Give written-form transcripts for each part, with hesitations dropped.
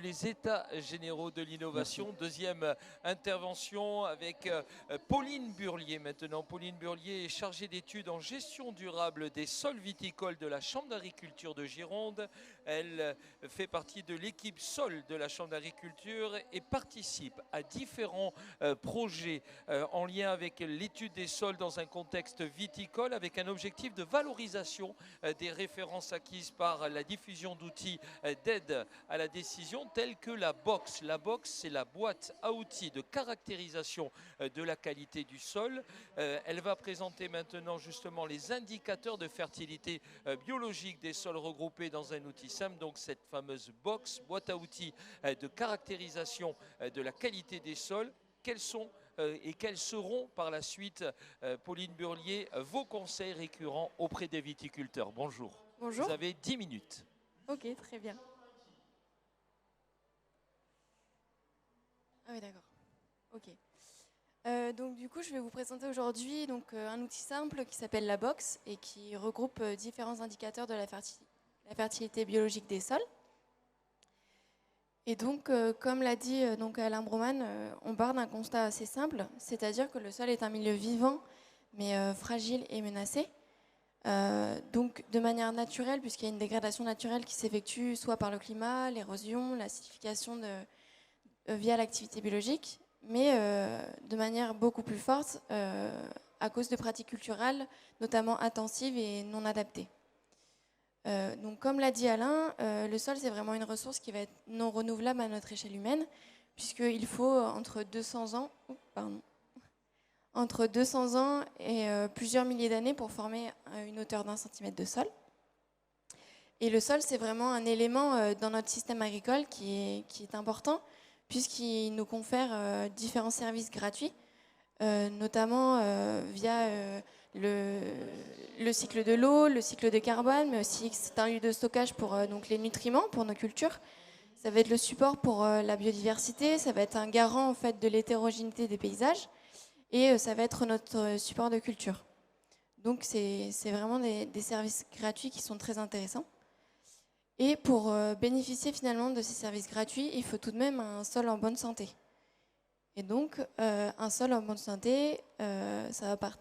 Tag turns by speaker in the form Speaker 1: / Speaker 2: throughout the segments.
Speaker 1: les États généraux de l'innovation. Deuxième intervention avec Pauline Burlier maintenant. Pauline Burlier est chargée d'études en gestion durable des sols viticoles de la Chambre d'agriculture de Gironde. Elle fait partie de l'équipe sol de la Chambre d'agriculture et participe à différents projets en lien avec l'étude des sols dans un contexte viticole avec un objectif de valorisation des références acquises par la diffusion d'outils d'aide à la décision tels que la box. La box, c'est la boîte à outils de caractérisation de la qualité du sol. Elle va présenter maintenant justement les indicateurs de fertilité biologique des sols regroupés dans un outil simple, donc cette fameuse box, boîte à outils de caractérisation de la qualité des sols. Quels sont et quels seront par la suite, Pauline Burlier, vos conseils récurrents auprès des viticulteurs? Bonjour.
Speaker 2: Bonjour.
Speaker 1: Vous avez 10 minutes.
Speaker 2: Ok, très bien. Ah oui, d'accord. Ok. Donc du coup, je vais vous présenter aujourd'hui un outil simple qui s'appelle la box et qui regroupe différents indicateurs de la fertilité biologique des sols. Et donc, comme l'a dit Alain Broman, on part d'un constat assez simple, c'est-à-dire que le sol est un milieu vivant, mais fragile et menacé. Donc, de manière naturelle, puisqu'il y a une dégradation naturelle qui s'effectue soit par le climat, l'érosion, l'acidification via l'activité biologique, mais de manière beaucoup plus forte à cause de pratiques culturelles, notamment intensives et non adaptées. Donc, comme l'a dit Alain, le sol, c'est vraiment une ressource qui va être non renouvelable à notre échelle humaine, puisqu'il faut entre 200 ans et plusieurs milliers d'années pour former une hauteur d'1 centimètre de sol. Et le sol, c'est vraiment un élément dans notre système agricole qui est important, puisqu'il nous confère différents services gratuits, notamment via le cycle de l'eau, le cycle de carbone, mais aussi c'est un lieu de stockage pour donc les nutriments pour nos cultures. Ça va être le support pour la biodiversité, ça va être un garant en fait de l'hétérogénéité des paysages et ça va être notre support de culture. Donc c'est vraiment des services gratuits qui sont très intéressants. Et pour bénéficier finalement de ces services gratuits, il faut tout de même un sol en bonne santé. Et donc, un sol en bonne santé, ça va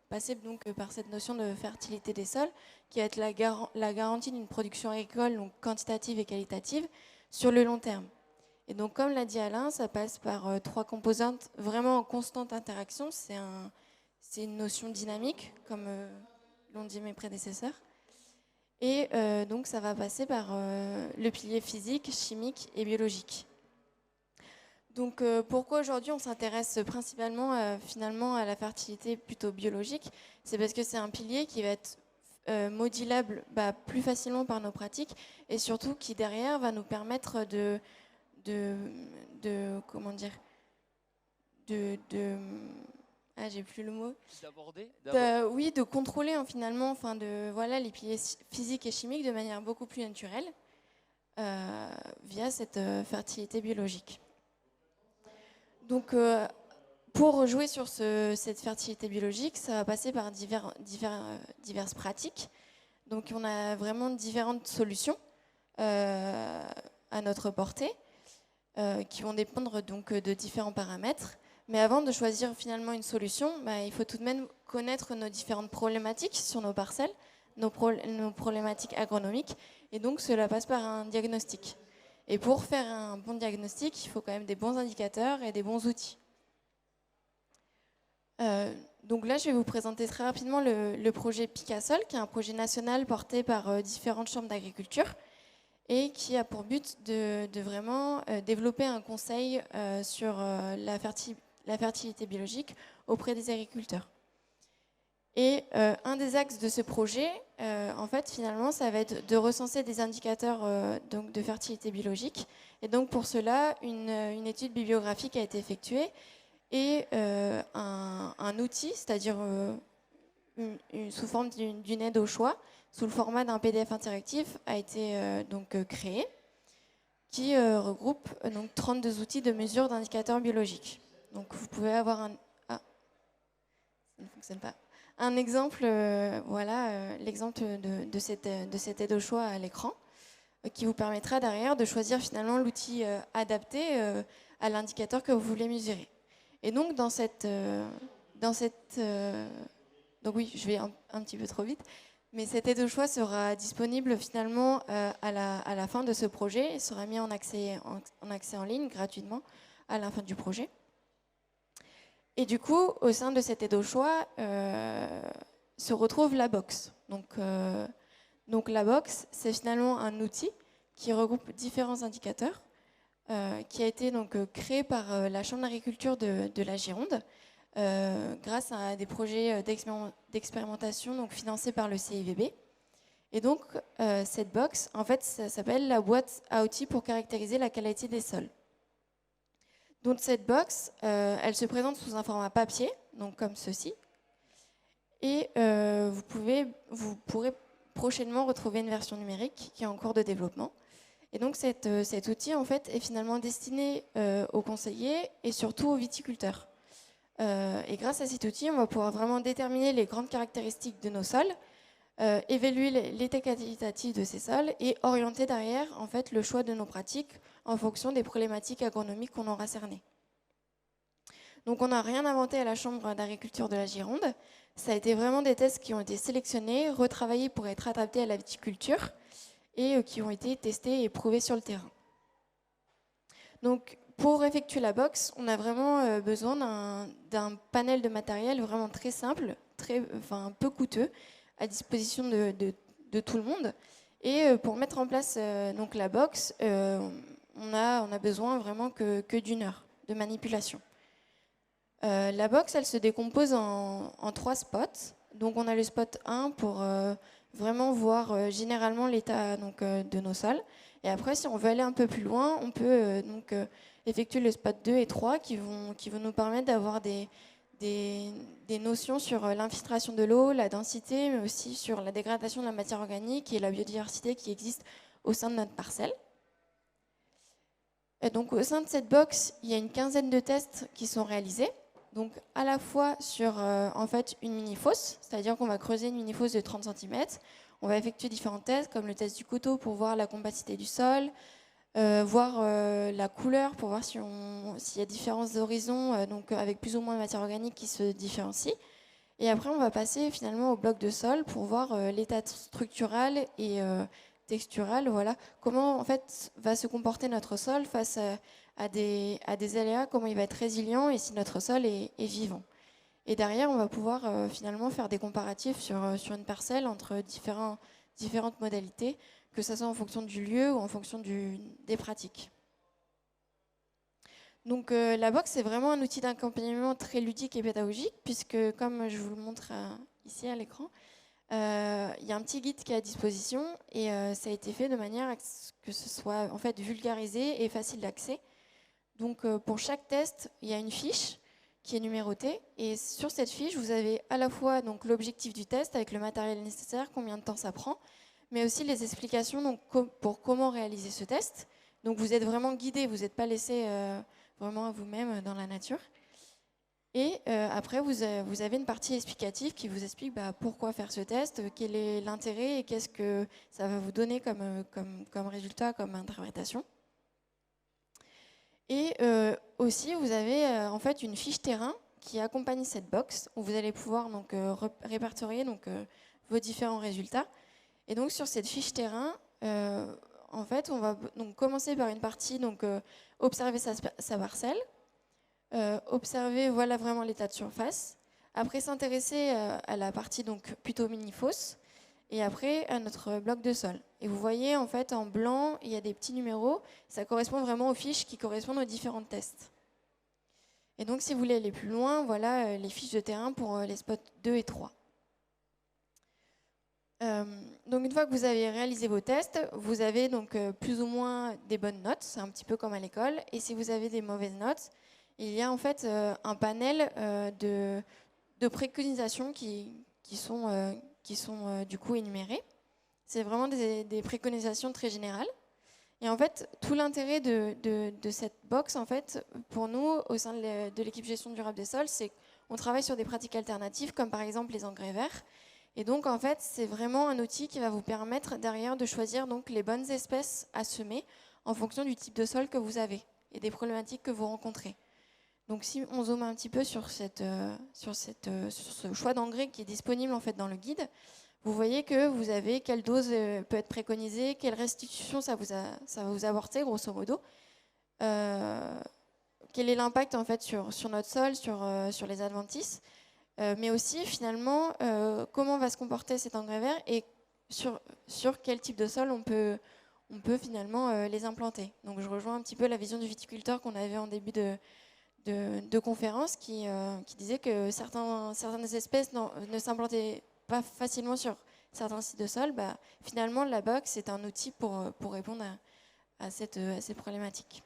Speaker 2: passer donc par cette notion de fertilité des sols, qui va être la garantie d'une production agricole donc quantitative et qualitative sur le long terme. Et donc, comme l'a dit Alain, ça passe par 3 composantes vraiment en constante interaction. C'est une notion dynamique, comme l'ont dit mes prédécesseurs. Et donc, ça va passer par le pilier physique, chimique et biologique. Donc pourquoi aujourd'hui on s'intéresse principalement finalement à la fertilité plutôt biologique? C'est parce que c'est un pilier qui va être modulable plus facilement par nos pratiques et surtout qui derrière va nous permettre comment dire j'ai plus le mot. Oui, de contrôler finalement les piliers physiques et chimiques de manière beaucoup plus naturelle via cette fertilité biologique. Donc, pour jouer sur cette fertilité biologique, ça va passer par diverses pratiques. Donc, on a vraiment différentes solutions à notre portée qui vont dépendre donc de différents paramètres. Mais avant de choisir finalement une solution, il faut tout de même connaître nos différentes problématiques sur nos parcelles, nos problématiques agronomiques. Et donc, cela passe par un diagnostic. Et pour faire un bon diagnostic, il faut quand même des bons indicateurs et des bons outils. Donc là, je vais vous présenter très rapidement le projet Picasol, qui est un projet national porté par différentes chambres d'agriculture et qui a pour but de vraiment développer un conseil sur la fertilité biologique auprès des agriculteurs. Et un des axes de ce projet, en fait, finalement, ça va être de recenser des indicateurs donc de fertilité biologique. Et donc, pour cela, une étude bibliographique a été effectuée et un outil, c'est-à-dire sous forme d'une aide au choix, sous le format d'un PDF interactif, a été créé, qui regroupe donc 32 outils de mesure d'indicateurs biologiques. Donc, vous pouvez avoir ça ne fonctionne pas. Un exemple, l'exemple de cette aide au choix à l'écran. qui vous permettra derrière de choisir finalement l'outil adapté à l'indicateur que vous voulez mesurer. Et donc donc oui, je vais un petit peu trop vite, mais cette aide au choix sera disponible finalement à la fin de ce projet et sera mis en accès en ligne gratuitement à la fin du projet. Et du coup, au sein de cette aide au choix se retrouve la box. Donc la box, c'est finalement un outil qui regroupe différents indicateurs, qui a été donc créé par la Chambre d'agriculture de la Gironde, grâce à des projets d'expérimentation donc financés par le CIVB. Et donc cette box, en fait, ça s'appelle la boîte à outils pour caractériser la qualité des sols. Donc cette box, elle se présente sous un format papier, donc comme ceci. Et vous pourrez prochainement retrouver une version numérique qui est en cours de développement. Et donc cet outil en fait est finalement destiné aux conseillers et surtout aux viticulteurs. Et grâce à cet outil, on va pouvoir vraiment déterminer les grandes caractéristiques de nos sols, évaluer l'état qualitatif de ces sols et orienter derrière en fait le choix de nos pratiques en fonction des problématiques agronomiques qu'on aura cernées. Donc on n'a rien inventé à la Chambre d'agriculture de la Gironde. Ça a été vraiment des tests qui ont été sélectionnés, retravaillés pour être adaptés à la viticulture et qui ont été testés et prouvés sur le terrain. Donc pour effectuer la box, on a vraiment besoin d'un panel de matériel vraiment très simple, peu coûteux, à disposition de tout le monde. Et pour mettre en place donc la box, on a besoin vraiment que d'une heure de manipulation. La box, elle se décompose en 3 spots. Donc on a le spot 1 pour vraiment voir généralement l'état de nos sols. Et après, si on veut aller un peu plus loin, on peut effectuer le spot 2 et 3 qui vont nous permettre d'avoir des notions sur l'infiltration de l'eau, la densité, mais aussi sur la dégradation de la matière organique et la biodiversité qui existe au sein de notre parcelle. Et donc au sein de cette box, il y a une quinzaine de tests qui sont réalisés. Donc à la fois sur en fait une mini-fosse, c'est-à-dire qu'on va creuser une mini-fosse de 30 cm. On va effectuer différents tests, comme le test du couteau pour voir la compacité du sol, voir la couleur pour voir s'il y a différents horizons, donc avec plus ou moins de matière organique qui se différencie. Et après, on va passer finalement au bloc de sol pour voir l'état structural et textural. Voilà, comment en fait va se comporter notre sol face à des aléas, comment il va être résilient et si notre sol est vivant. Et derrière, on va pouvoir finalement faire des comparatifs sur une parcelle entre différentes modalités, que ce soit en fonction du lieu ou en fonction des pratiques. Donc la box, c'est vraiment un outil d'accompagnement très ludique et pédagogique, puisque comme je vous le montre ici à l'écran, il y a un petit guide qui est à disposition et ça a été fait de manière à ce que ce soit en fait vulgarisé et facile d'accès. Donc pour chaque test, il y a une fiche qui est numérotée et sur cette fiche, vous avez à la fois donc l'objectif du test avec le matériel nécessaire, combien de temps ça prend, mais aussi les explications donc, pour comment réaliser ce test. Donc vous êtes vraiment guidé, vous n'êtes pas laissé vraiment à vous-même dans la nature. Et après, vous avez une partie explicative qui vous explique pourquoi faire ce test, quel est l'intérêt et qu'est-ce que ça va vous donner comme résultat, comme interprétation. Et aussi, vous avez en fait une fiche terrain qui accompagne cette box où vous allez pouvoir donc, répertorier donc, vos différents résultats. Et donc sur cette fiche terrain, en fait, on va donc commencer par une partie donc observer sa parcelle, observer voilà vraiment l'état de surface. Après s'intéresser à la partie donc plutôt mini-fosse et après à notre bloc de sol. Et vous voyez en fait en blanc, il y a des petits numéros. Ça correspond vraiment aux fiches qui correspondent aux différents tests. Et donc si vous voulez aller plus loin, voilà les fiches de terrain pour les spots 2 et 3. Donc une fois que vous avez réalisé vos tests, vous avez donc plus ou moins des bonnes notes, c'est un petit peu comme à l'école. Et si vous avez des mauvaises notes, il y a en fait un panel de préconisations qui sont du coup énumérées. C'est vraiment des préconisations très générales. Et en fait, tout l'intérêt de cette box, en fait, pour nous, au sein de l'équipe gestion durable des sols, c'est qu'on travaille sur des pratiques alternatives, comme par exemple les engrais verts. Et donc, en fait, c'est vraiment un outil qui va vous permettre derrière de choisir donc les bonnes espèces à semer en fonction du type de sol que vous avez et des problématiques que vous rencontrez. Donc, si on zoome un petit peu sur ce choix d'engrais qui est disponible en fait dans le guide, vous voyez que vous avez quelle dose peut être préconisée, quelle restitution ça va vous apporter, grosso modo. Quel est l'impact en fait sur notre sol, sur les adventices, mais aussi finalement comment va se comporter cet engrais vert et sur quel type de sol on peut finalement les implanter. Donc je rejoins un petit peu la vision du viticulteur qu'on avait en début de conférence qui disait que certaines espèces ne s'implantaient pas facilement sur certains sites de sol. Finalement, la box c'est un outil pour répondre à ces problématiques.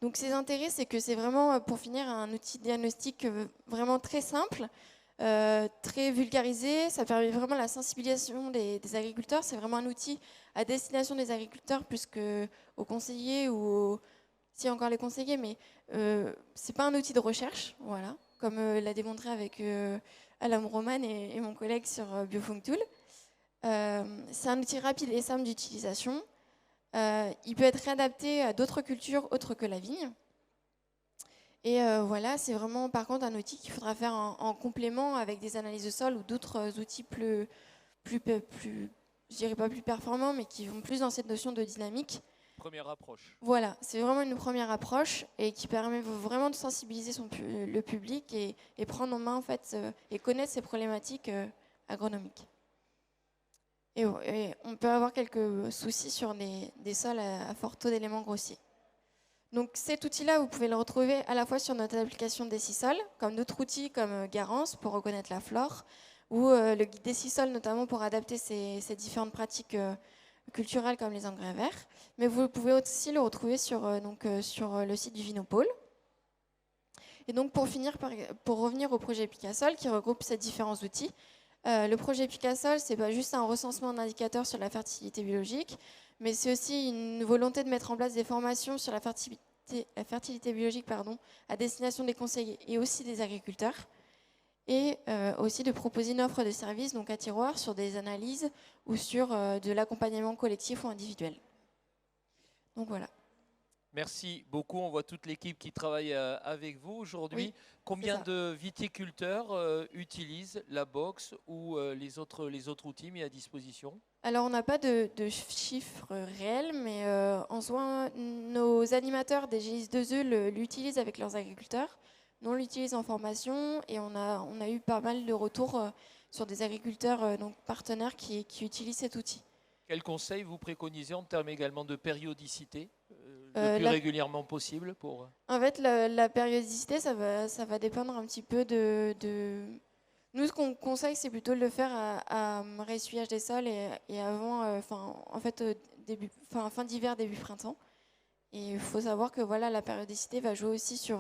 Speaker 2: Donc ces intérêts, c'est que c'est vraiment, pour finir, un outil de diagnostic vraiment très simple, très vulgarisé. Ça permet vraiment la sensibilisation des agriculteurs. C'est vraiment un outil à destination des agriculteurs plus qu'aux conseillers si encore les conseillers, mais c'est pas un outil de recherche, voilà, comme l'a démontré avec Alam Roman et mon collègue sur Biofunctool. C'est un outil rapide et simple d'utilisation. Il peut être réadapté à d'autres cultures autres que la vigne. Et voilà, c'est vraiment par contre un outil qu'il faudra faire en complément avec des analyses de sol ou d'autres outils plus, je dirais pas plus performants, mais qui vont plus dans cette notion de dynamique.
Speaker 1: Première approche.
Speaker 2: Voilà, c'est vraiment une première approche et qui permet vraiment de sensibiliser le public et prendre en main en fait et connaître ces problématiques agronomiques. Et on peut avoir quelques soucis sur des sols à fort taux d'éléments grossiers. Donc cet outil-là, vous pouvez le retrouver à la fois sur notre application Décisol, comme d'autres outils comme Garance pour reconnaître la flore, ou le guide Décisol notamment pour adapter ces différentes pratiques culturelles comme les engrais verts. Mais vous pouvez aussi le retrouver sur le site du Vinopôle. Et donc pour revenir au projet Picasol qui regroupe ces différents outils, le projet Picasol, c'est pas juste un recensement d'indicateurs sur la fertilité biologique, mais c'est aussi une volonté de mettre en place des formations sur la fertilité biologique à destination des conseillers et aussi des agriculteurs, et aussi de proposer une offre de services donc à tiroir sur des analyses ou sur de l'accompagnement collectif ou individuel. Donc voilà.
Speaker 1: Merci beaucoup. On voit toute l'équipe qui travaille avec vous aujourd'hui.
Speaker 2: Oui,
Speaker 1: combien de viticulteurs utilisent la box ou les autres outils mis à disposition?
Speaker 2: Alors, on n'a pas de chiffres réels, mais en soi, nos animateurs des GIS2E l'utilisent avec leurs agriculteurs. Nous, on l'utilise en formation et on a eu pas mal de retours sur des agriculteurs donc partenaires qui utilisent cet outil.
Speaker 1: Quels conseils vous préconisez en termes également de périodicité le plus régulièrement possible pour...
Speaker 2: En fait, la périodicité, ça va dépendre un petit peu de... Nous, ce qu'on conseille, c'est plutôt de le faire à réessuyage des sols et avant, fin d'hiver, début printemps. Et il faut savoir que voilà, la périodicité va jouer aussi sur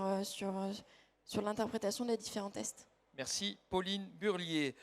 Speaker 2: l'interprétation des différents tests.
Speaker 1: Merci Pauline Burlier.